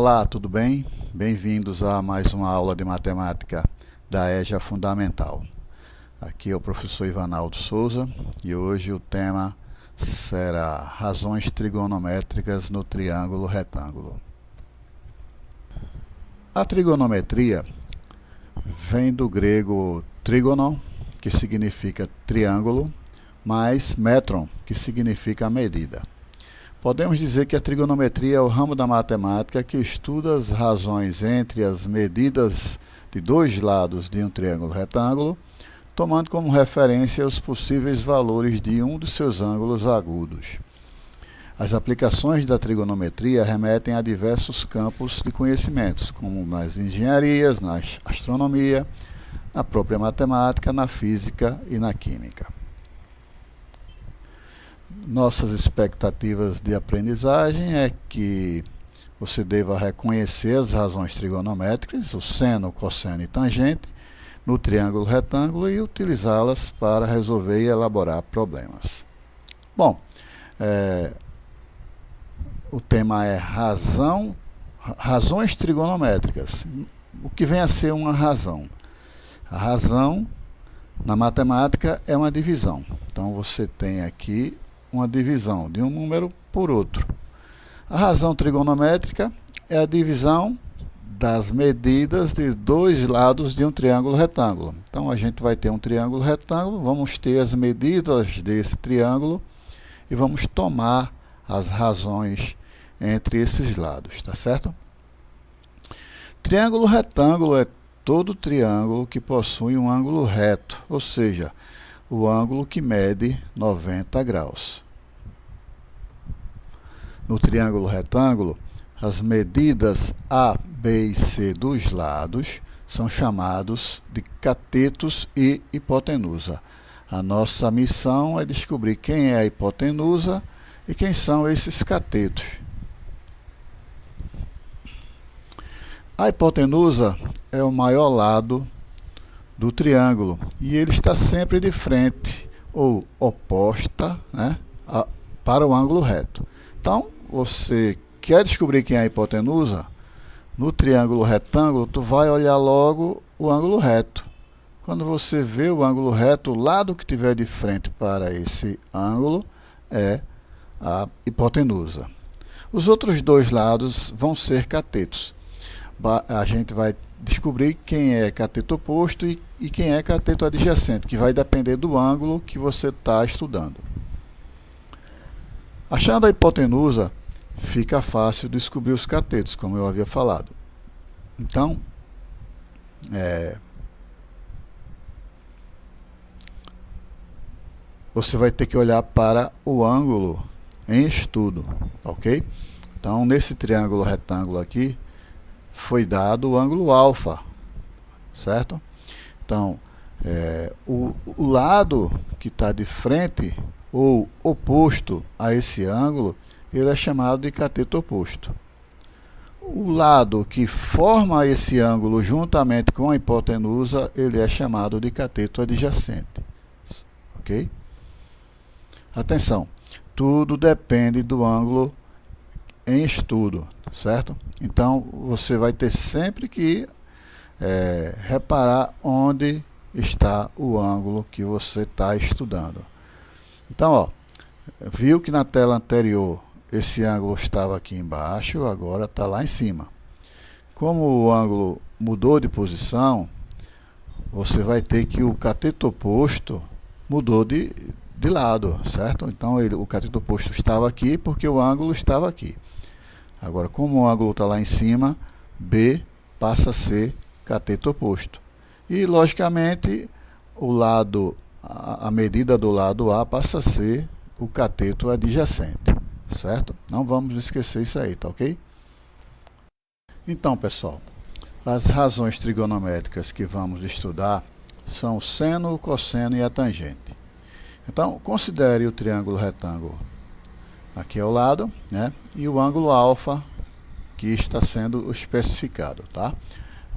Olá, tudo bem? Bem-vindos a mais uma aula de matemática da EJA Fundamental. Aqui é o professor Ivanaldo Souza e hoje o tema será razões trigonométricas no triângulo retângulo. A trigonometria vem do grego trígono, que significa triângulo, mais metron, que significa medida. Podemos dizer que a trigonometria é o ramo da matemática que estuda as razões entre as medidas de dois lados de um triângulo retângulo, tomando como referência os possíveis valores de um dos seus ângulos agudos. As aplicações da trigonometria remetem a diversos campos de conhecimentos, como nas engenharias, na astronomia, na própria matemática, na física e na química. Nossas expectativas de aprendizagem é que você deva reconhecer as razões trigonométricas, o seno, cosseno e tangente, no triângulo retângulo e utilizá-las para resolver e elaborar problemas. Bom, o tema é razões trigonométricas. O que vem a ser uma razão? A razão, na matemática, é uma divisão. Então, você tem aqui uma divisão de um número por outro. A razão trigonométrica é a divisão das medidas de dois lados de um triângulo retângulo. Então, a gente vai ter um triângulo retângulo, vamos ter as medidas desse triângulo e vamos tomar as razões entre esses lados, tá certo? Triângulo retângulo é todo triângulo que possui um ângulo reto, ou seja, o ângulo que mede 90 graus. No triângulo retângulo, as medidas A, B e C dos lados são chamados de catetos e hipotenusa. A nossa missão é descobrir quem é a hipotenusa e quem são esses catetos. A hipotenusa é o maior lado do triângulo e ele está sempre de frente ou oposta, né, para o ângulo reto. Então, você quer descobrir quem é a hipotenusa? No triângulo retângulo, tu vai olhar logo o ângulo reto. Quando você vê o ângulo reto, o lado que tiver de frente para esse ângulo é a hipotenusa. Os outros dois lados vão ser catetos. A gente vai descobrir quem é cateto oposto e quem é cateto adjacente, que vai depender do ângulo que você está estudando. Achando a hipotenusa, fica fácil descobrir os catetos, como eu havia falado. Então, você vai ter que olhar para o ângulo em estudo, ok? Então, nesse triângulo retângulo aqui, foi dado o ângulo alfa, certo? Então, o lado que está de frente ou oposto a esse ângulo, ele é chamado de cateto oposto. O lado que forma esse ângulo juntamente com a hipotenusa, ele é chamado de cateto adjacente. Ok? Atenção, tudo depende do ângulo em estudo, certo? Então, você vai ter sempre que reparar onde está o ângulo que você está estudando. Então, ó, viu que na tela anterior esse ângulo estava aqui embaixo, agora está lá em cima. Como o ângulo mudou de posição, você vai ter que o cateto oposto mudou de lado, certo? Então, o cateto oposto estava aqui porque o ângulo estava aqui. Agora, como o ângulo está lá em cima, B passa a ser cateto oposto. E, logicamente, a medida do lado A passa a ser o cateto adjacente, certo? Não vamos esquecer isso aí, tá ok? Então, pessoal, as razões trigonométricas que vamos estudar são o seno, o cosseno e a tangente. Então, considere o triângulo retângulo aqui ao lado, né? E o ângulo alfa que está sendo especificado, tá?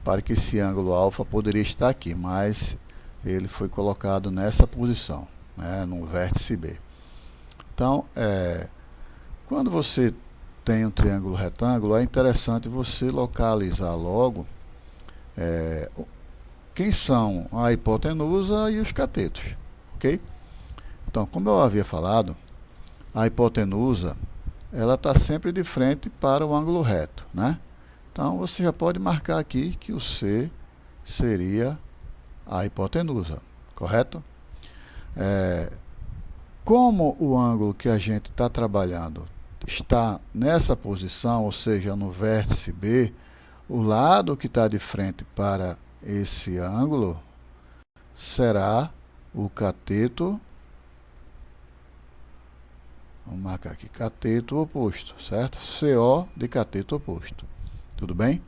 Para que esse ângulo alfa poderia estar aqui, mas ele foi colocado nessa posição, né, no vértice B. Então, quando você tem um triângulo retângulo, é interessante você localizar logo quem são a hipotenusa e os catetos, ok? Então, como eu havia falado, a hipotenusa ela está sempre de frente para o ângulo reto, né? Então, você já pode marcar aqui que o C seria a hipotenusa, correto? Como o ângulo que a gente está trabalhando está nessa posição, ou seja, no vértice B, o lado que está de frente para esse ângulo será o cateto, vamos marcar aqui, cateto oposto, certo? CO de cateto oposto, tudo bem?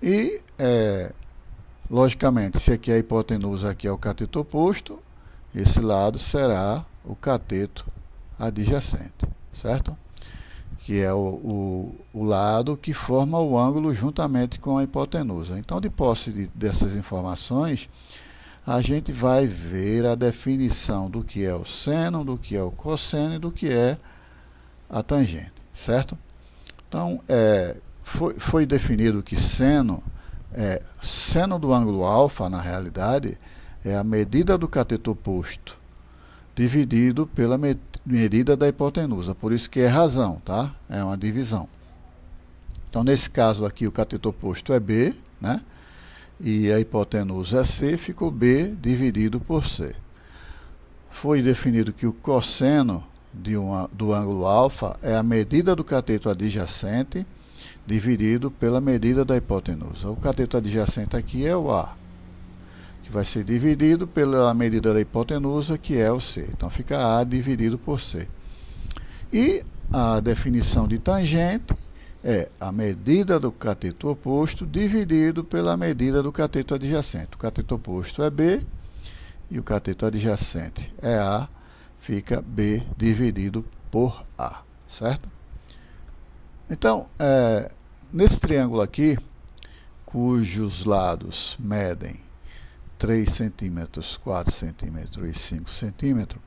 E, logicamente, se aqui é a hipotenusa, aqui é o cateto oposto, esse lado será o cateto adjacente, certo? Que é o lado que forma o ângulo juntamente com a hipotenusa. Então, de posse dessas informações, a gente vai ver a definição do que é o seno, do que é o cosseno e do que é a tangente, certo? Então, foi definido que seno do ângulo alfa, na realidade, é a medida do cateto oposto dividido pela medida da hipotenusa. Por isso que é razão, tá? É uma divisão. Então, nesse caso aqui, o cateto oposto é B, né? E a hipotenusa é C, ficou B dividido por C. Foi definido que o cosseno do ângulo alfa é a medida do cateto adjacente dividido pela medida da hipotenusa. O cateto adjacente aqui é o A, que vai ser dividido pela medida da hipotenusa, que é o C. Então, fica A dividido por C. E a definição de tangente é a medida do cateto oposto dividido pela medida do cateto adjacente. O cateto oposto é B e o cateto adjacente é A, fica B dividido por A, certo? Então, nesse triângulo aqui, cujos lados medem 3 centímetros, 4 centímetros e 5 centímetros,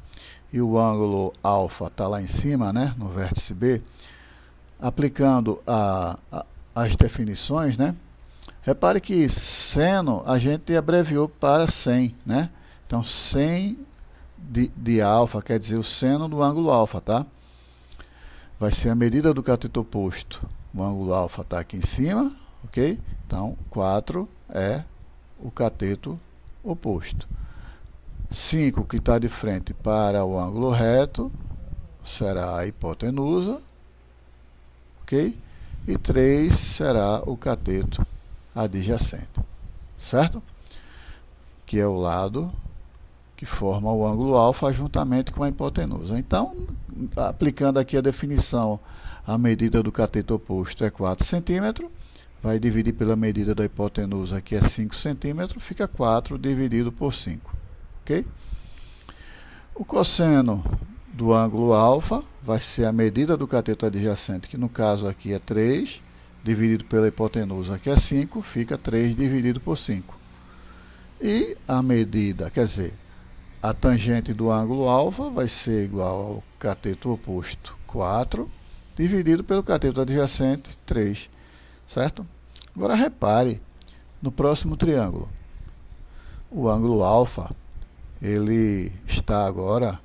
e o ângulo alfa está lá em cima, né, no vértice B, aplicando as definições, né, repare que seno a gente abreviou para 100, né, então 100 de alfa quer dizer o seno do ângulo alfa, tá? Vai ser a medida do cateto oposto, o ângulo alfa está aqui em cima, ok? Então, 4 é o cateto oposto. 5, que está de frente para o ângulo reto, será a hipotenusa, ok? E 3 será o cateto adjacente, certo? Que é o lado que forma o ângulo alfa juntamente com a hipotenusa. Então, aplicando aqui a definição, a medida do cateto oposto é 4 centímetros, vai dividir pela medida da hipotenusa, que é 5 centímetros, fica 4 dividido por 5, ok? O cosseno do ângulo alfa vai ser a medida do cateto adjacente, que no caso aqui é 3, dividido pela hipotenusa, que é 5, fica 3 dividido por 5. E a medida, quer dizer, a tangente do ângulo alfa vai ser igual ao cateto oposto, 4, dividido pelo cateto adjacente, 3. Certo? Agora repare no próximo triângulo. O ângulo alfa, ele está agora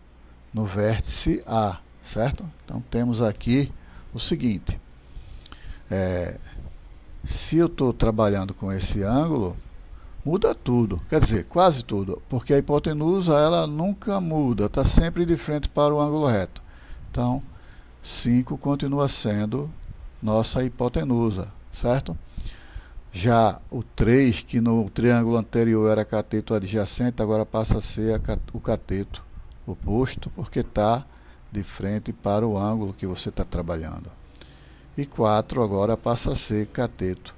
no vértice A, certo? Então, temos aqui o seguinte. Se eu estou trabalhando com esse ângulo, muda tudo. Quer dizer, quase tudo. Porque a hipotenusa, ela nunca muda. Está sempre de frente para o ângulo reto. Então, 5 continua sendo nossa hipotenusa, certo? Já o 3, que no triângulo anterior era cateto adjacente, agora passa a ser o cateto oposto, porque está de frente para o ângulo que você está trabalhando. E 4 agora passa a ser cateto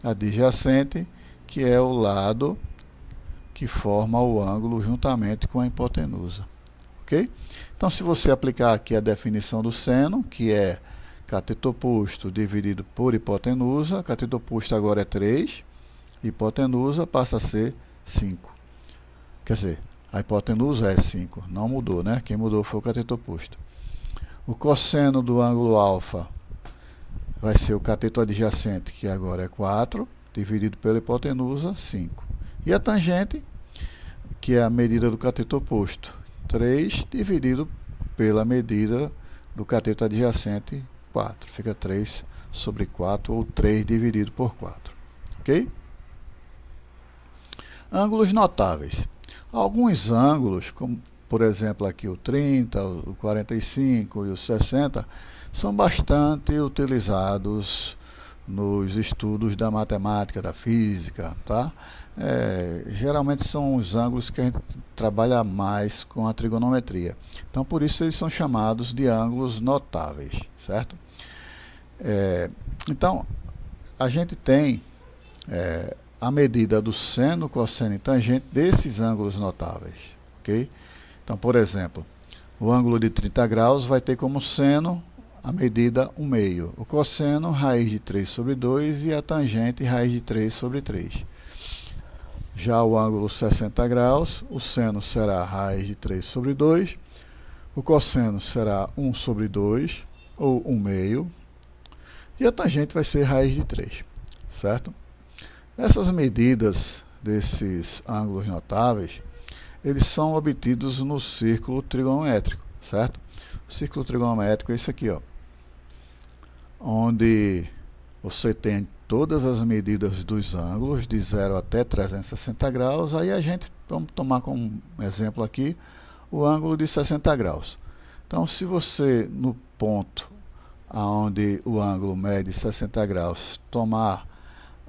adjacente, que é o lado que forma o ângulo juntamente com a hipotenusa. Ok? Então, se você aplicar aqui a definição do seno, que é cateto oposto dividido por hipotenusa, cateto oposto agora é 3, hipotenusa passa a ser 5. Quer dizer, a hipotenusa é 5, não mudou, né? Quem mudou foi o cateto oposto. O cosseno do ângulo alfa vai ser o cateto adjacente, que agora é 4, dividido pela hipotenusa, 5. E a tangente, que é a medida do cateto oposto, 3 dividido pela medida do cateto adjacente, 4. Fica 3 sobre 4, ou 3 dividido por 4. Ok? Ângulos notáveis. Alguns ângulos, como por exemplo aqui o 30, o 45 e o 60, são bastante utilizados nos estudos da matemática, da física, tá? Geralmente são os ângulos que a gente trabalha mais com a trigonometria. Então, por isso eles são chamados de ângulos notáveis, certo? Então, a gente tem a medida do seno, cosseno e tangente desses ângulos notáveis, ok? Então, por exemplo, o ângulo de 30 graus vai ter como seno a medida 1/2. O cosseno, raiz de 3 sobre 2 e a tangente, raiz de 3 sobre 3. Já o ângulo 60 graus, o seno será raiz de 3 sobre 2, o cosseno será 1 sobre 2, ou 1/2, e a tangente vai ser raiz de 3, certo? Essas medidas desses ângulos notáveis, eles são obtidos no círculo trigonométrico, certo? O círculo trigonométrico é esse aqui, ó, onde você tem todas as medidas dos ângulos, de 0 até 360 graus, aí a gente, vamos tomar como exemplo aqui, o ângulo de 60 graus. Então, se você, no ponto onde o ângulo mede 60 graus, tomar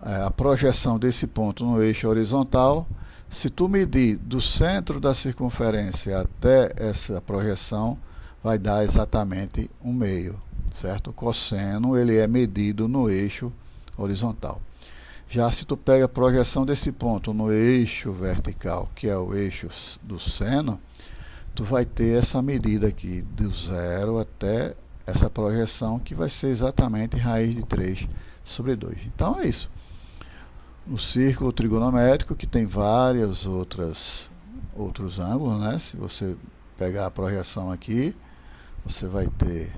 a projeção desse ponto no eixo horizontal, se tu medir do centro da circunferência até essa projeção, vai dar exatamente 1/2, certo? O cosseno, ele é medido no eixo horizontal. Já se tu pega a projeção desse ponto no eixo vertical, que é o eixo do seno, tu vai ter essa medida aqui, do 0 até essa projeção, que vai ser exatamente raiz de 3 sobre 2. Então é isso. O círculo trigonométrico, que tem vários outros ângulos, né? Se você pegar a projeção aqui, você vai ter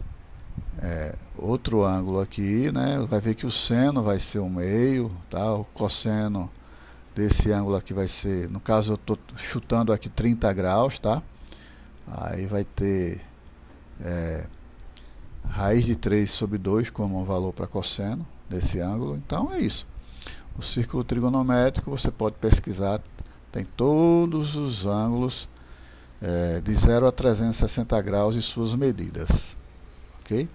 outro ângulo aqui, né? Vai ver que o seno vai ser 1/2, tá? O cosseno desse ângulo aqui vai ser, no caso eu estou chutando aqui 30 graus, tá? Aí vai ter raiz de 3 sobre 2 como um valor para cosseno desse ângulo. Então é isso. O círculo trigonométrico você pode pesquisar, tem todos os ângulos de 0 a 360 graus e suas medidas. Ok?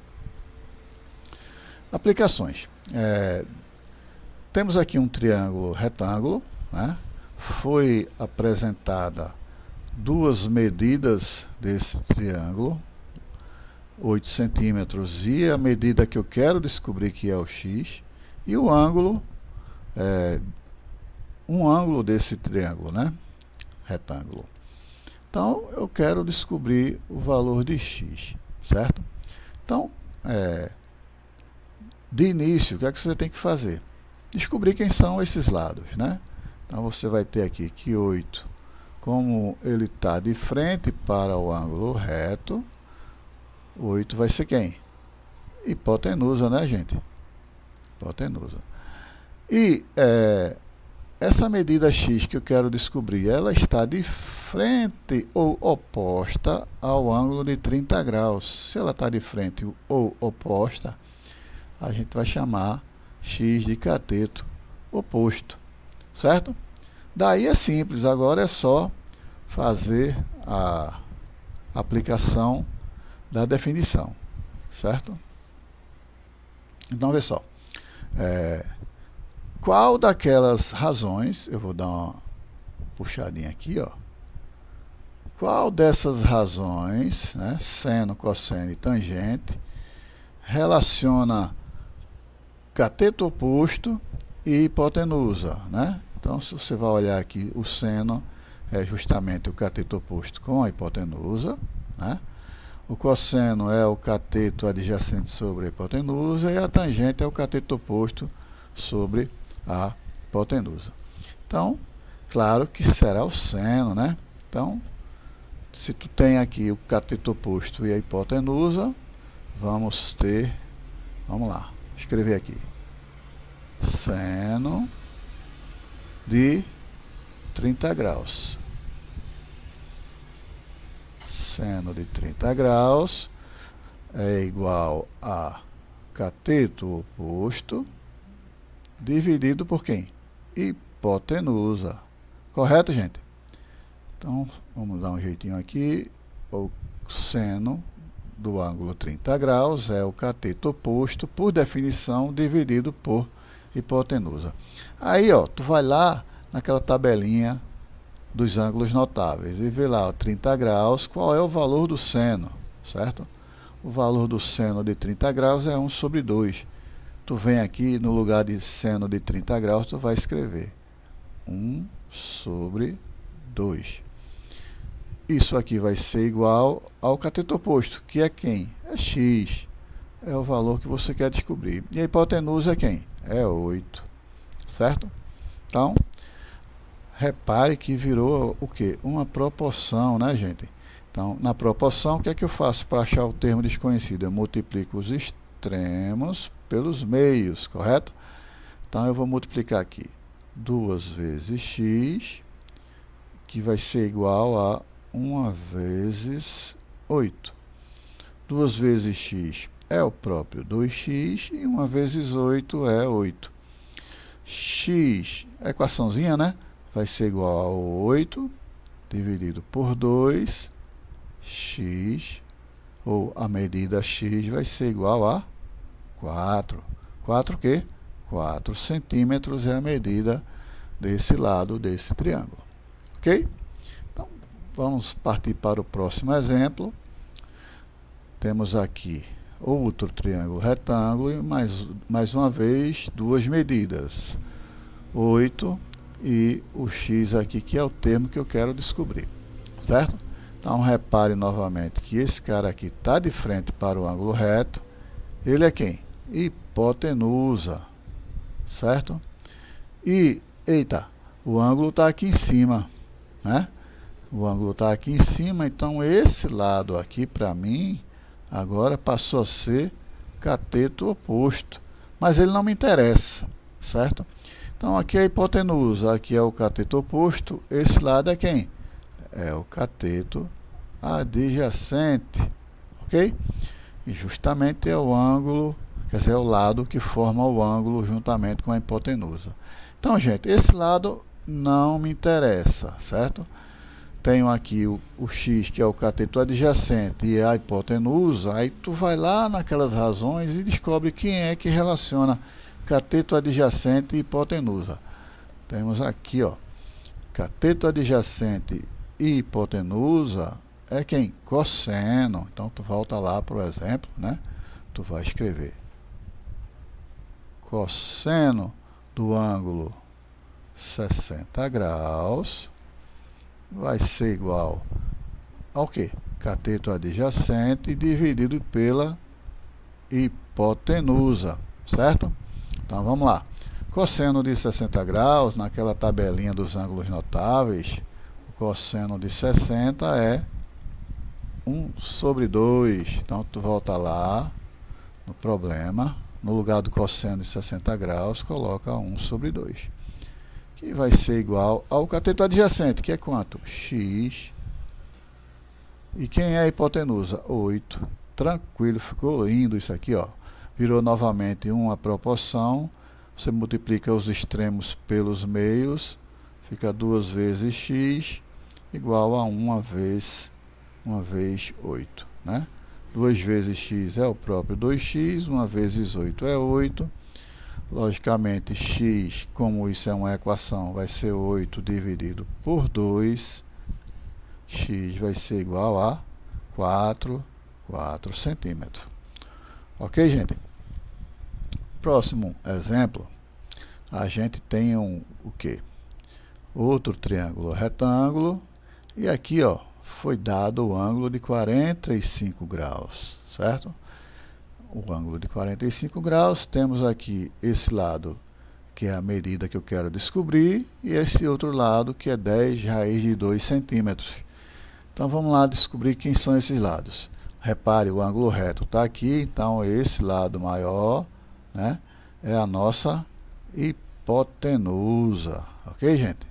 Aplicações. Temos aqui um triângulo retângulo, né? Foi apresentada duas medidas desse triângulo, 8 centímetros e a medida que eu quero descobrir, que é o x, e o ângulo, um ângulo desse triângulo, né? Retângulo. Então, eu quero descobrir o valor de x, certo? Então, de início, o que é que você tem que fazer? Descobrir quem são esses lados, né? Então, você vai ter aqui que 8, como ele está de frente para o ângulo reto, 8 vai ser quem? Hipotenusa, né, gente? Hipotenusa. E essa medida x que eu quero descobrir, ela está de frente ou oposta ao ângulo de 30 graus. Se ela está de frente ou oposta, a gente vai chamar x de cateto oposto, certo? Daí é simples, agora é só fazer a aplicação da definição, certo? Então, vê só. Qual daquelas razões, eu vou dar uma puxadinha aqui, ó. Qual dessas razões, né, seno, cosseno e tangente, relaciona cateto oposto e hipotenusa, né? Então, se você vai olhar aqui, o seno é justamente o cateto oposto com a hipotenusa, né? O cosseno é o cateto adjacente sobre a hipotenusa e a tangente é o cateto oposto sobre a hipotenusa. Então, claro que será o seno, né? Então, se tu tem aqui o cateto oposto e a hipotenusa, vamos lá, escrever aqui. Seno de 30 graus. Seno de 30 graus é igual a cateto oposto dividido por quem? Hipotenusa. Correto, gente? Então, vamos dar um jeitinho aqui. O seno do ângulo 30 graus é o cateto oposto, por definição, dividido por hipotenusa. Aí, ó, tu vai lá naquela tabelinha dos ângulos notáveis e vê lá, ó, 30 graus, qual é o valor do seno, certo? O valor do seno de 30 graus é 1 sobre 2. Tu vem aqui, no lugar de seno de 30 graus, tu vai escrever 1 sobre 2. Isso aqui vai ser igual ao cateto oposto, que é quem? É x. É o valor que você quer descobrir. E a hipotenusa é quem? É 8. Certo? Então, repare que virou o quê? Uma proporção, né, gente? Então, na proporção, o que é que eu faço para achar o termo desconhecido? Eu multiplico os extremos pelos meios, correto? Então, eu vou multiplicar aqui 2 vezes x, que vai ser igual a 1 vezes 8. 2 vezes x é o próprio 2x e 1 vezes 8 é 8. X, a equaçãozinha, né? Vai ser igual a 8 dividido por 2, x, ou a medida x vai ser igual a 4. 4 o quê? 4 centímetros é a medida desse lado desse triângulo. Ok? Então, vamos partir para o próximo exemplo. Temos aqui outro triângulo retângulo e mais uma vez duas medidas. 8 e o x aqui, que é o termo que eu quero descobrir. Certo? Então, repare novamente que esse cara aqui está de frente para o ângulo reto. Ele é quem? Hipotenusa. Certo? E, eita, o ângulo está aqui em cima, né? O ângulo está aqui em cima, então esse lado aqui, para mim, agora passou a ser cateto oposto. Mas ele não me interessa, certo? Então, aqui é a hipotenusa, aqui é o cateto oposto, esse lado é quem? É o cateto adjacente, ok? E justamente é o ângulo, quer dizer, é o lado que forma o ângulo juntamente com a hipotenusa. Então, gente, esse lado não me interessa, certo? Tenho aqui o x, que é o cateto adjacente, e a hipotenusa. Aí tu vai lá naquelas razões e descobre quem é que relaciona cateto adjacente e hipotenusa. Temos aqui, ó, cateto adjacente e hipotenusa é quem? Cosseno. Então, tu volta lá para o exemplo, né? Tu vai escrever cosseno do ângulo 60 graus vai ser igual ao quê? Cateto adjacente dividido pela hipotenusa, certo? Então, vamos lá. Cosseno de 60 graus, naquela tabelinha dos ângulos notáveis, o cosseno de 60 é 1 sobre 2. Então, tu volta lá no problema, no lugar do cosseno de 60 graus, coloca 1 sobre 2. Que vai ser igual ao cateto adjacente, que é quanto? X. E quem é a hipotenusa? 8. Tranquilo, ficou lindo isso aqui, ó. Virou novamente uma proporção. Você multiplica os extremos pelos meios, fica 2 vezes x igual a 1 vezes 8, né? 2 vezes x é o próprio 2x, 1 vezes 8 é 8. Logicamente, x, como isso é uma equação, vai ser 8 dividido por 2. X vai ser igual a 4 centímetros. Ok, gente? Próximo exemplo, a gente tem o quê? Outro triângulo retângulo. E aqui, ó, foi dado o ângulo de 45 graus, certo? O ângulo de 45 graus, temos aqui esse lado, que é a medida que eu quero descobrir, e esse outro lado, que é 10 raiz de 2 centímetros. Então, vamos lá descobrir quem são esses lados. Repare, o ângulo reto está aqui, então esse lado maior, né, é a nossa hipotenusa, ok, gente?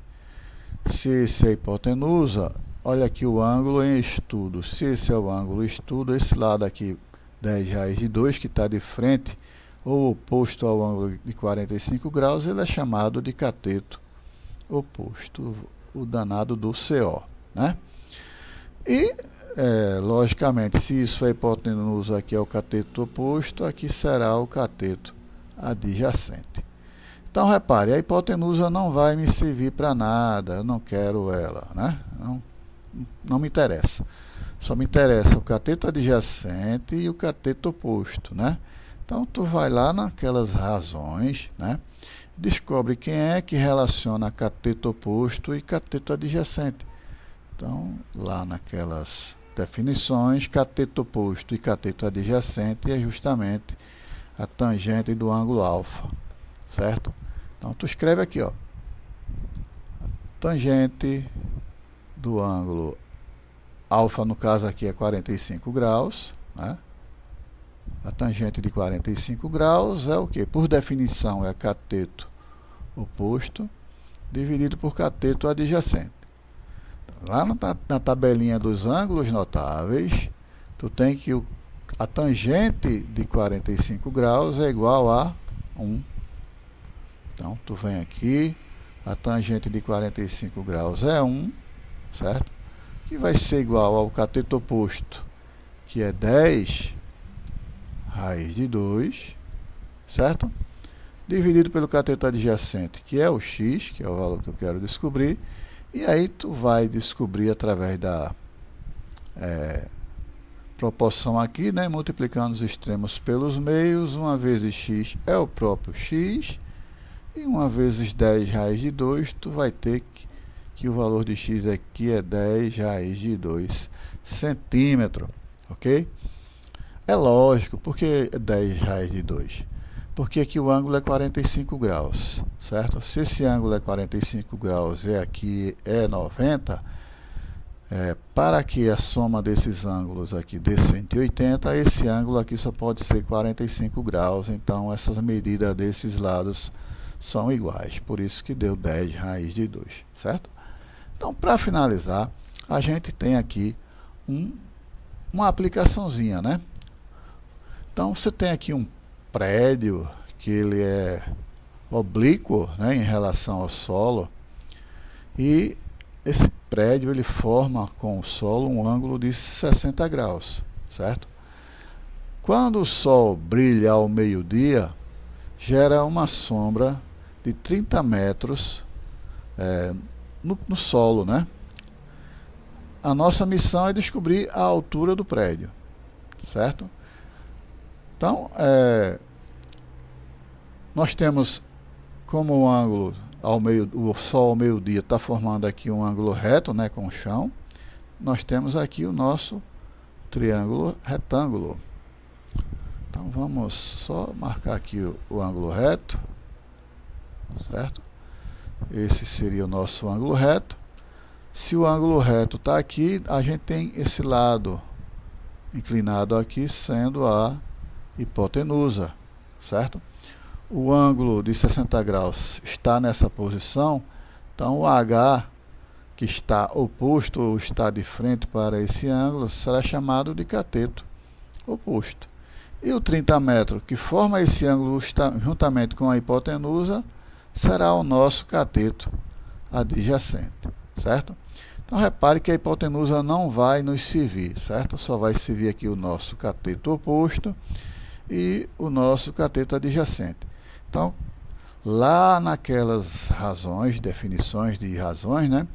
Se esse é a hipotenusa, olha aqui o ângulo em estudo. Se esse é o ângulo estudo, esse lado aqui, 10 raiz de 2, que está de frente, ou oposto ao ângulo de 45 graus, ele é chamado de cateto oposto, o danado do CO, né? E, logicamente, se isso é hipotenusa, aqui é o cateto oposto, aqui será o cateto adjacente. Então, repare, a hipotenusa não vai me servir para nada, eu não quero ela, né? Não me interessa. Só me interessa o cateto adjacente e o cateto oposto, né? Então, tu vai lá naquelas razões, né? Descobre quem é que relaciona cateto oposto e cateto adjacente. Então, lá naquelas definições, cateto oposto e cateto adjacente é justamente a tangente do ângulo alfa, certo? Então, tu escreve aqui, ó, a tangente do ângulo alfa, no caso aqui é 45 graus, né? A tangente de 45 graus é o que? Por definição, é cateto oposto dividido por cateto adjacente. Lá na tabelinha dos ângulos notáveis, tu tem que a tangente de 45 graus é igual a 1. Então, tu vem aqui, a tangente de 45 graus é 1, certo? Que vai ser igual ao cateto oposto, que é 10 raiz de 2, certo? Dividido pelo cateto adjacente, que é o x, que é o valor que eu quero descobrir. E aí tu vai descobrir através da proporção aqui, né, multiplicando os extremos pelos meios. 1 vezes x é o próprio x, e 1 vezes 10 raiz de 2, tu vai ter que o valor de x aqui é 10 raiz de 2 centímetro, ok? É lógico, por que 10 raiz de 2? Porque aqui o ângulo é 45 graus, certo? Se esse ângulo é 45 graus e aqui é 90, para que a soma desses ângulos aqui dê 180, esse ângulo aqui só pode ser 45 graus, então essas medidas desses lados são iguais, por isso que deu 10 raiz de 2, certo? Então, para finalizar, a gente tem aqui uma aplicaçãozinha, né? Então, você tem aqui um prédio que ele é oblíquo, né, em relação ao solo, e esse prédio ele forma com o solo um ângulo de 60 graus, certo? Quando o sol brilha ao meio-dia, gera uma sombra de 30 metros no solo, né? A nossa missão é descobrir a altura do prédio, certo? Então, nós temos como o ângulo o sol ao meio-dia está formando aqui um ângulo reto, né, com o chão. Nós temos aqui o nosso triângulo retângulo. Então vamos só marcar aqui o ângulo reto, certo? Esse seria o nosso ângulo reto. Se o ângulo reto está aqui, a gente tem esse lado inclinado aqui sendo a hipotenusa, certo? O ângulo de 60 graus está nessa posição, então o H que está oposto ou está de frente para esse ângulo será chamado de cateto oposto. E o 30 metros que forma esse ângulo juntamente com a hipotenusa será o nosso cateto adjacente, certo? Então repare que a hipotenusa não vai nos servir, certo? Só vai servir aqui o nosso cateto oposto e o nosso cateto adjacente. Então, lá naquelas razões, definições de razões, né,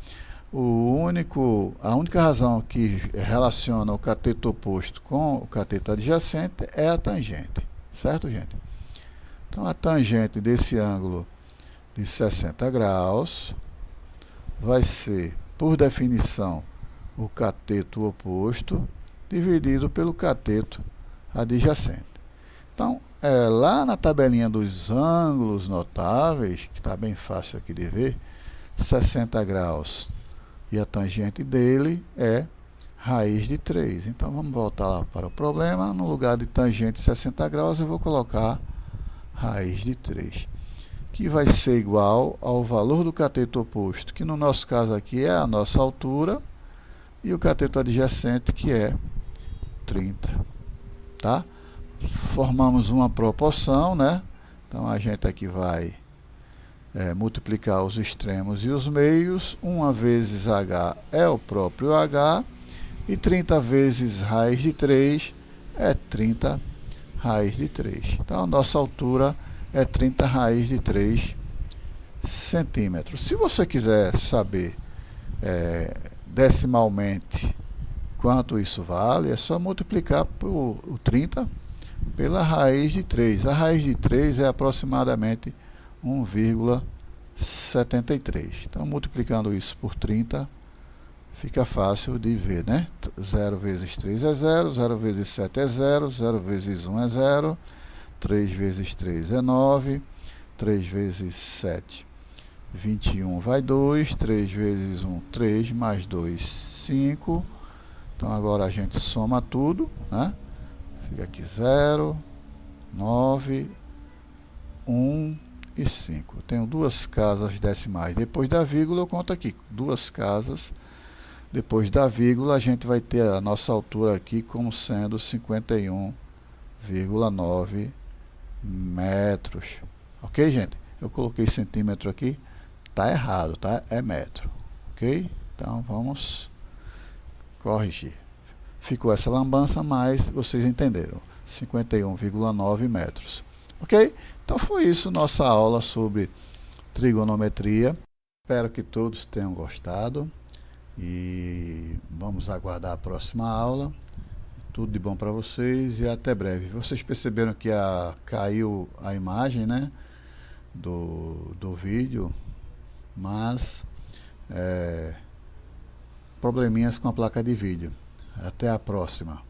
a única razão que relaciona o cateto oposto com o cateto adjacente é a tangente, certo, gente? Então, a tangente desse ângulo de 60 graus vai ser, por definição, o cateto oposto dividido pelo cateto adjacente. Então, lá na tabelinha dos ângulos notáveis, que está bem fácil aqui de ver, 60 graus e a tangente dele é raiz de 3. Então, vamos voltar lá para o problema. No lugar de tangente 60 graus, eu vou colocar raiz de 3, que vai ser igual ao valor do cateto oposto, que no nosso caso aqui é a nossa altura, e o cateto adjacente, que é 30. Tá? Formamos uma proporção, né? Então a gente aqui vai multiplicar os extremos e os meios. 1 vezes h é o próprio h, e 30 vezes raiz de 3 é 30 raiz de 3. Então a nossa altura é 30 raiz de 3 centímetros. Se você quiser saber decimalmente quanto isso vale, é só multiplicar o 30 pela raiz de 3. A raiz de 3 é aproximadamente 1,73. Então, multiplicando isso por 30, fica fácil de ver, né? 0 vezes 3 é 0, 0 vezes 7 é 0, 0 vezes 1 é 0, 3 vezes 3 é 9, 3 vezes 7, 21 vai 2, 3 vezes 1, 3, mais 2, 5. Então, agora a gente soma tudo, né? Fica aqui 0, 9, 1 e 5. Eu tenho duas casas decimais. Depois da vírgula, eu conto aqui. Duas casas. Depois da vírgula, a gente vai ter a nossa altura aqui como sendo 51,9 metros. Ok, gente? Eu coloquei centímetro aqui. Tá errado, tá? É metro. Ok? Então, vamos corrigir. Ficou essa lambança, mas vocês entenderam. 51,9 metros. Ok? Então foi isso, nossa aula sobre trigonometria. Espero que todos tenham gostado. E vamos aguardar a próxima aula. Tudo de bom para vocês e até breve. Vocês perceberam que caiu a imagem, né, do vídeo, mas probleminhas com a placa de vídeo. Até a próxima.